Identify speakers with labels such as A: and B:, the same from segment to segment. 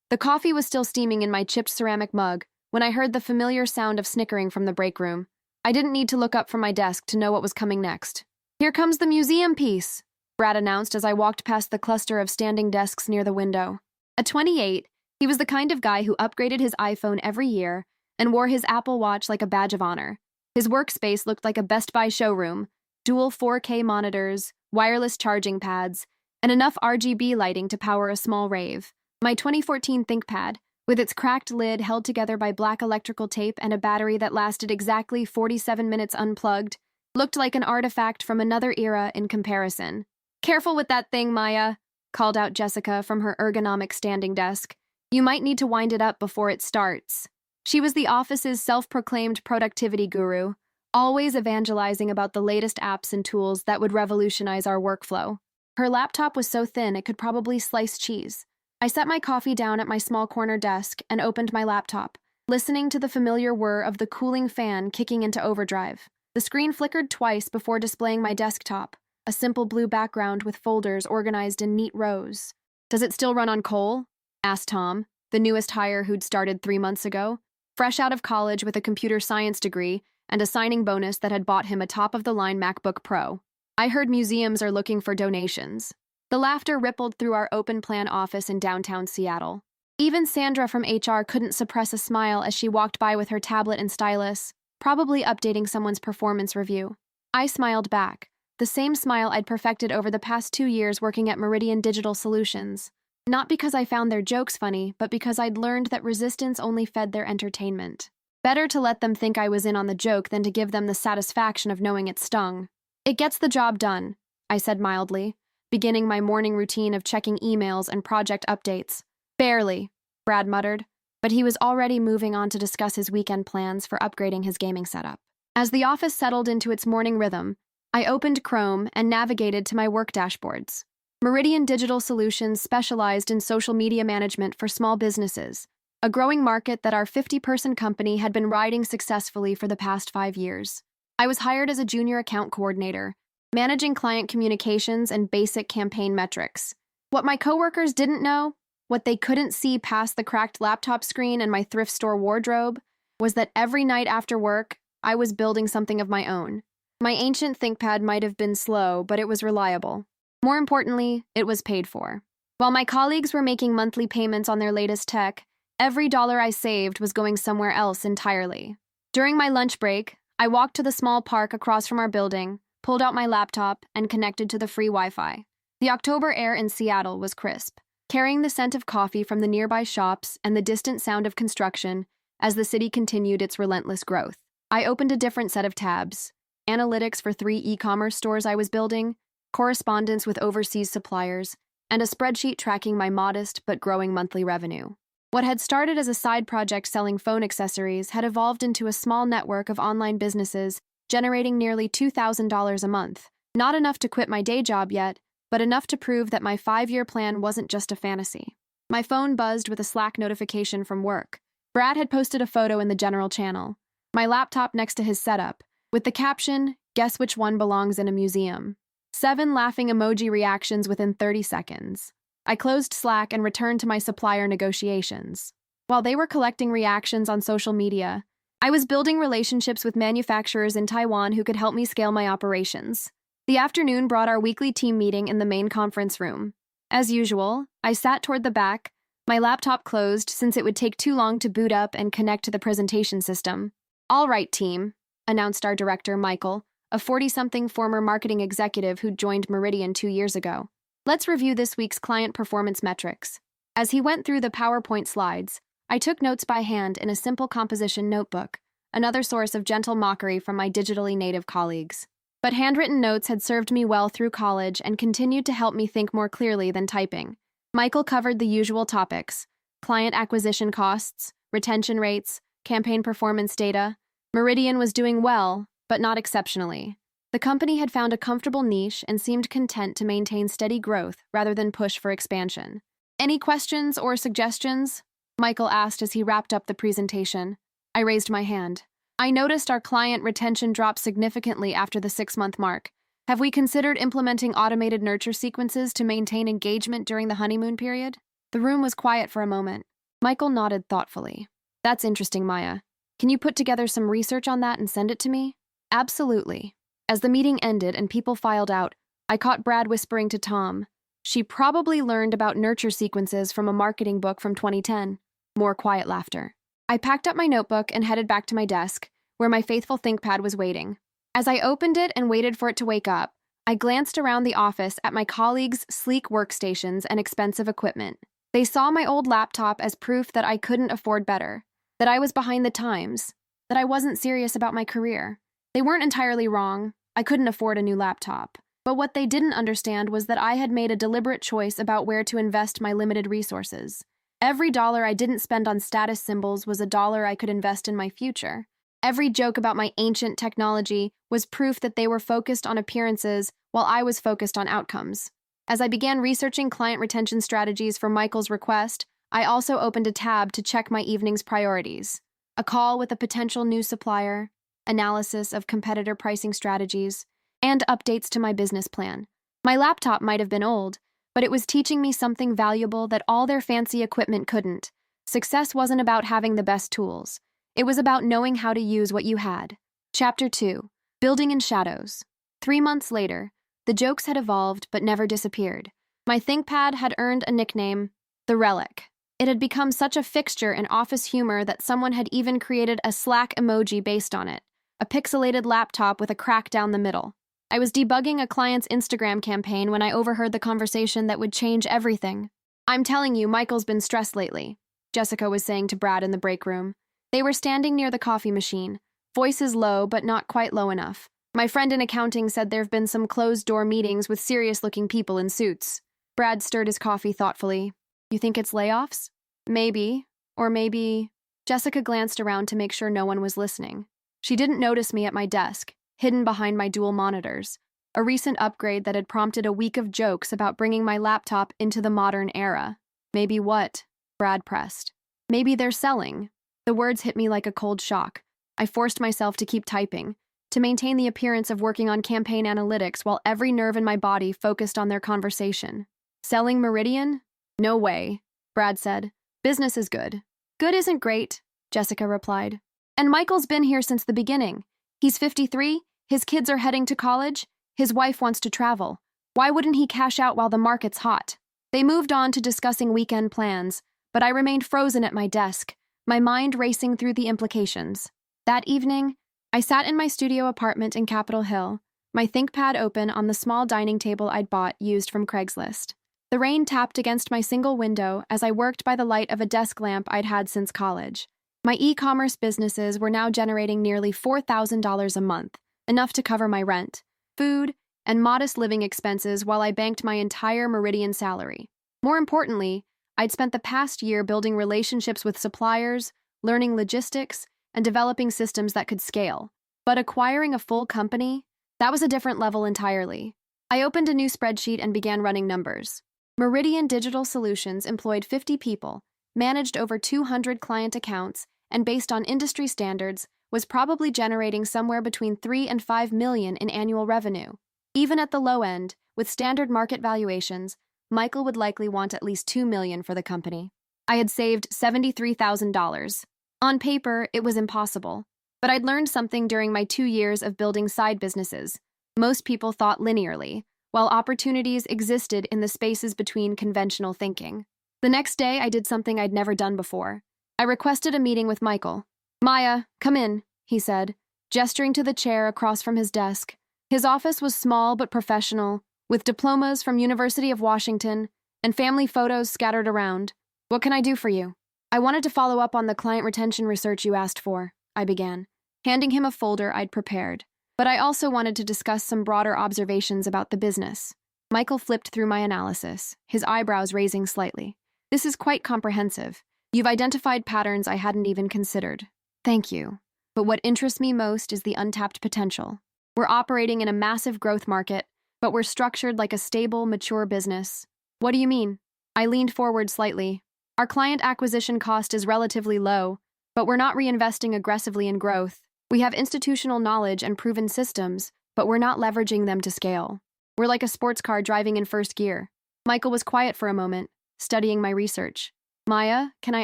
A: The coffee was still steaming in my chipped ceramic mug when I heard the familiar sound of snickering from the break room. I didn't need to look up from my desk to know what was coming next. "Here comes the museum piece," Brad announced as I walked past the cluster of standing desks near the window. At 28, he was the kind of guy who upgraded his iPhone every year and wore his Apple Watch like a badge of honor. His workspace looked like a Best Buy showroom, dual 4K monitors, wireless charging pads, and enough RGB lighting to power a small rave. My 2014 ThinkPad, with its cracked lid held together by black electrical tape and a battery that lasted exactly 47 minutes unplugged, looked like an artifact from another era in comparison. "Careful with that thing, Maya," called out Jessica from her ergonomic standing desk. "You might need to wind it up before it starts." She was the office's self-proclaimed productivity guru, always evangelizing about the latest apps and tools that would revolutionize our workflow. Her laptop was so thin it could probably slice cheese. I set my coffee down at my small corner desk and opened my laptop, listening to the familiar whir of the cooling fan kicking into overdrive. The screen flickered twice before displaying my desktop, a simple blue background with folders organized in neat rows. "Does it still run on coal?" asked Tom, the newest hire who'd started 3 months ago, fresh out of college with a computer science degree and a signing bonus that had bought him a top-of-the-line MacBook Pro. "I heard museums are looking for donations." The laughter rippled through our open-plan office in downtown Seattle. Even Sandra from HR couldn't suppress a smile as she walked by with her tablet and stylus, probably updating someone's performance review. I smiled back, the same smile I'd perfected over the past 2 years working at Meridian Digital Solutions. Not because I found their jokes funny, but because I'd learned that resistance only fed their entertainment. Better to let them think I was in on the joke than to give them the satisfaction of knowing it stung. "It gets the job done," I said mildly, beginning my morning routine of checking emails and project updates. "Barely," Brad muttered, but he was already moving on to discuss his weekend plans for upgrading his gaming setup. As the office settled into its morning rhythm, I opened Chrome and navigated to my work dashboards. Meridian Digital Solutions specialized in social media management for small businesses, a growing market that our 50-person company had been riding successfully for the past 5 years. I was hired as a junior account coordinator, managing client communications and basic campaign metrics. What my coworkers didn't know, what they couldn't see past the cracked laptop screen and my thrift store wardrobe, was that every night after work, I was building something of my own. My ancient ThinkPad might have been slow, but it was reliable. More importantly, it was paid for. While my colleagues were making monthly payments on their latest tech, every dollar I saved was going somewhere else entirely. During my lunch break, I walked to the small park across from our building, pulled out my laptop, and connected to the free Wi-Fi. The October air in Seattle was crisp, carrying the scent of coffee from the nearby shops and the distant sound of construction as the city continued its relentless growth. I opened a different set of tabs: analytics for 3 e-commerce stores I was building, correspondence with overseas suppliers, and a spreadsheet tracking my modest but growing monthly revenue. What had started as a side project selling phone accessories had evolved into a small network of online businesses generating nearly $2,000 a month. Not enough to quit my day job yet, but enough to prove that my 5-year plan wasn't just a fantasy. My phone buzzed with a Slack notification from work. Brad had posted a photo in the general channel, my laptop next to his setup, with the caption, "Guess which one belongs in a museum?" 7 laughing emoji reactions within 30 seconds. I closed Slack and returned to my supplier negotiations. While they were collecting reactions on social media, I was building relationships with manufacturers in Taiwan who could help me scale my operations. The afternoon brought our weekly team meeting in the main conference room. As usual, I sat toward the back, my laptop closed since it would take too long to boot up and connect to the presentation system. "All right, team," announced our director, Michael, a 40-something former marketing executive who'd joined Meridian 2 years ago. "Let's review this week's client performance metrics." As he went through the PowerPoint slides, I took notes by hand in a simple composition notebook, another source of gentle mockery from my digitally native colleagues. But handwritten notes had served me well through college and continued to help me think more clearly than typing. Michael covered the usual topics: client acquisition costs, retention rates, campaign performance data. Meridian was doing well, but not exceptionally. The company had found a comfortable niche and seemed content to maintain steady growth rather than push for expansion. "Any questions or suggestions?" Michael asked as he wrapped up the presentation. I raised my hand. "I noticed our client retention dropped significantly after the 6-month mark. Have we considered implementing automated nurture sequences to maintain engagement during the honeymoon period?" The room was quiet for a moment. Michael nodded thoughtfully. That's interesting, Maya. Can you put together some research on that and send it to me? Absolutely. As the meeting ended and people filed out, I caught Brad whispering to Tom. She probably learned about nurture sequences from a marketing book from 2010. More quiet laughter. I packed up my notebook and headed back to my desk, where my faithful ThinkPad was waiting. As I opened it and waited for it to wake up, I glanced around the office at my colleagues' sleek workstations and expensive equipment. They saw my old laptop as proof that I couldn't afford better, that I was behind the times, that I wasn't serious about my career. They weren't entirely wrong. I couldn't afford a new laptop. But what they didn't understand was that I had made a deliberate choice about where to invest my limited resources. Every dollar I didn't spend on status symbols was a dollar I could invest in my future. Every joke about my ancient technology was proof that they were focused on appearances while I was focused on outcomes. As I began researching client retention strategies for Michael's request, I also opened a tab to check my evening's priorities. A call with a potential new supplier, analysis of competitor pricing strategies, and updates to my business plan. My laptop might have been old, but it was teaching me something valuable that all their fancy equipment couldn't. Success wasn't about having the best tools. It was about knowing how to use what you had. Chapter 2. Building in Shadows. 3 months later, the jokes had evolved but never disappeared. My ThinkPad had earned a nickname, The Relic. It had become such a fixture in office humor that someone had even created a Slack emoji based on it, a pixelated laptop with a crack down the middle. I was debugging a client's Instagram campaign when I overheard the conversation that would change everything. I'm telling you, Michael's been stressed lately, Jessica was saying to Brad in the break room. They were standing near the coffee machine, voices low but not quite low enough. My friend in accounting said there have been some closed-door meetings with serious-looking people in suits. Brad stirred his coffee thoughtfully. You think it's layoffs? Maybe. Or maybe... Jessica glanced around to make sure no one was listening. She didn't notice me at my desk, hidden behind my dual monitors, a recent upgrade that had prompted a week of jokes about bringing my laptop into the modern era. Maybe what? Brad pressed. Maybe they're selling. The words hit me like a cold shock. I forced myself to keep typing, to maintain the appearance of working on campaign analytics while every nerve in my body focused on their conversation. Selling Meridian? No way, Brad said. Business is good. Good isn't great, Jessica replied. And Michael's been here since the beginning. He's 53, his kids are heading to college, his wife wants to travel. Why wouldn't he cash out while the market's hot? They moved on to discussing weekend plans, but I remained frozen at my desk, my mind racing through the implications. That evening, I sat in my studio apartment in Capitol Hill, my ThinkPad open on the small dining table I'd bought used from Craigslist. The rain tapped against my single window as I worked by the light of a desk lamp I'd had since college. My e-commerce businesses were now generating nearly $4,000 a month, enough to cover my rent, food, and modest living expenses while I banked my entire Meridian salary. More importantly, I'd spent the past year building relationships with suppliers, learning logistics, and developing systems that could scale. But acquiring a full company? That was a different level entirely. I opened a new spreadsheet and began running numbers. Meridian Digital Solutions employed 50 people, managed over 200 client accounts, and based on industry standards, was probably generating somewhere between 3 and 5 million in annual revenue. Even at the low end, with standard market valuations, Michael would likely want at least 2 million for the company. I had saved $73,000. On paper, it was impossible. But I'd learned something during my 2 years of building side businesses. Most people thought linearly, while opportunities existed in the spaces between conventional thinking. The next day, I did something I'd never done before. I requested a meeting with Michael. Maya, come in, he said, gesturing to the chair across from his desk. His office was small but professional, with diplomas from University of Washington and family photos scattered around. What can I do for you? I wanted to follow up on the client retention research you asked for, I began, handing him a folder I'd prepared. But I also wanted to discuss some broader observations about the business. Michael flipped through my analysis, his eyebrows raising slightly. This is quite comprehensive. You've identified patterns I hadn't even considered. Thank you. But what interests me most is the untapped potential. We're operating in a massive growth market, but we're structured like a stable, mature business. What do you mean? I leaned forward slightly. Our client acquisition cost is relatively low, but we're not reinvesting aggressively in growth. We have institutional knowledge and proven systems, but we're not leveraging them to scale. We're like a sports car driving in first gear. Michael was quiet for a moment, studying my research. Maya, can I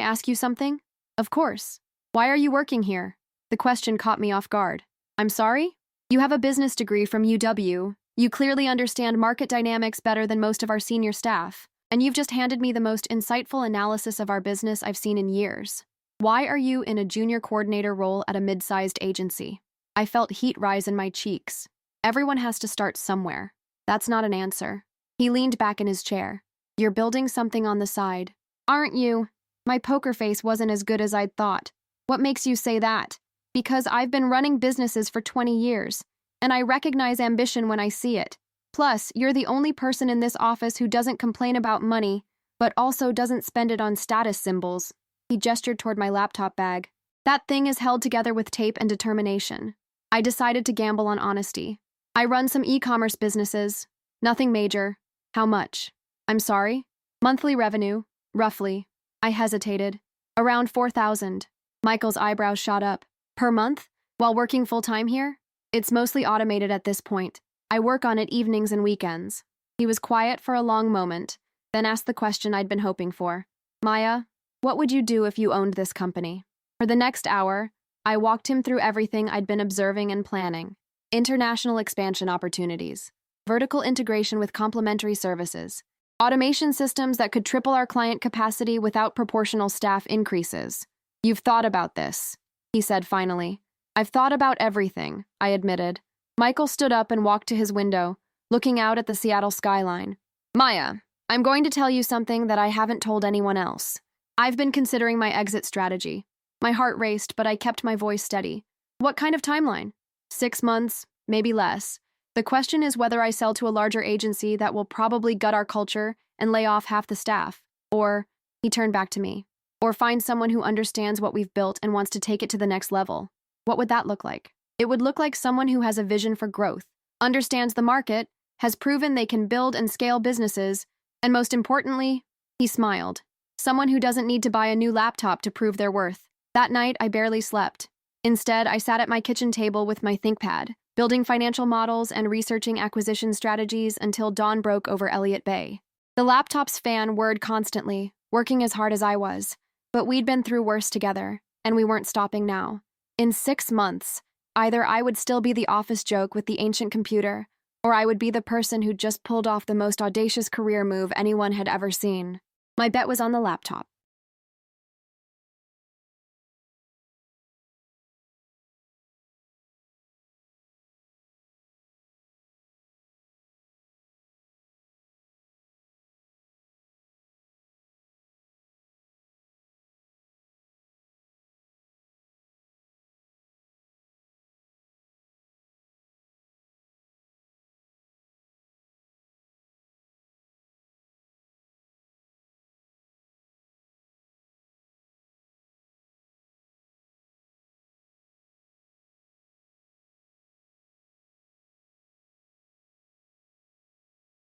A: ask you something? Of course. Why are you working here? The question caught me off guard. I'm sorry? You have a business degree from UW. You clearly understand market dynamics better than most of our senior staff, and you've just handed me the most insightful analysis of our business I've seen in years. Why are you in a junior coordinator role at a mid-sized agency? I felt heat rise in my cheeks. Everyone has to start somewhere. That's not an answer. He leaned back in his chair. You're building something on the side. Aren't you? My poker face wasn't as good as I'd thought. What makes you say that? Because I've been running businesses for 20 years, and I recognize ambition when I see it. Plus, you're the only person in this office who doesn't complain about money, but also doesn't spend it on status symbols. He gestured toward my laptop bag. That thing is held together with tape and determination. I decided to gamble on honesty. I run some e-commerce businesses. Nothing major. How much? I'm sorry? Monthly revenue, roughly. I hesitated. Around 4,000. Michael's eyebrows shot up. Per month? While working full-time here? It's mostly automated at this point. I work on it evenings and weekends. He was quiet for a long moment, then asked the question I'd been hoping for. Maya, what would you do if you owned this company? For the next hour, I walked him through everything I'd been observing and planning. International expansion opportunities, vertical integration with complementary services, automation systems that could triple our client capacity without proportional staff increases. You've thought about this, he said finally. I've thought about everything, I admitted. Michael stood up and walked to his window, looking out at the Seattle skyline. Maya, I'm going to tell you something that I haven't told anyone else. I've been considering my exit strategy. My heart raced, but I kept my voice steady. What kind of timeline? 6 months, maybe less. The question is whether I sell to a larger agency that will probably gut our culture and lay off half the staff. Or, he turned back to me, or find someone who understands what we've built and wants to take it to the next level. What would that look like? It would look like someone who has a vision for growth, understands the market, has proven they can build and scale businesses, and most importantly, he smiled. Someone who doesn't need to buy a new laptop to prove their worth. That night, I barely slept. Instead, I sat at my kitchen table with my ThinkPad, building financial models and researching acquisition strategies until dawn broke over Elliott Bay. The laptop's fan whirred constantly, working as hard as I was, but we'd been through worse together, and we weren't stopping now. In 6 months, either I would still be the office joke with the ancient computer, or I would be the person who just pulled off the most audacious career move anyone had ever seen. My bet was on the laptop.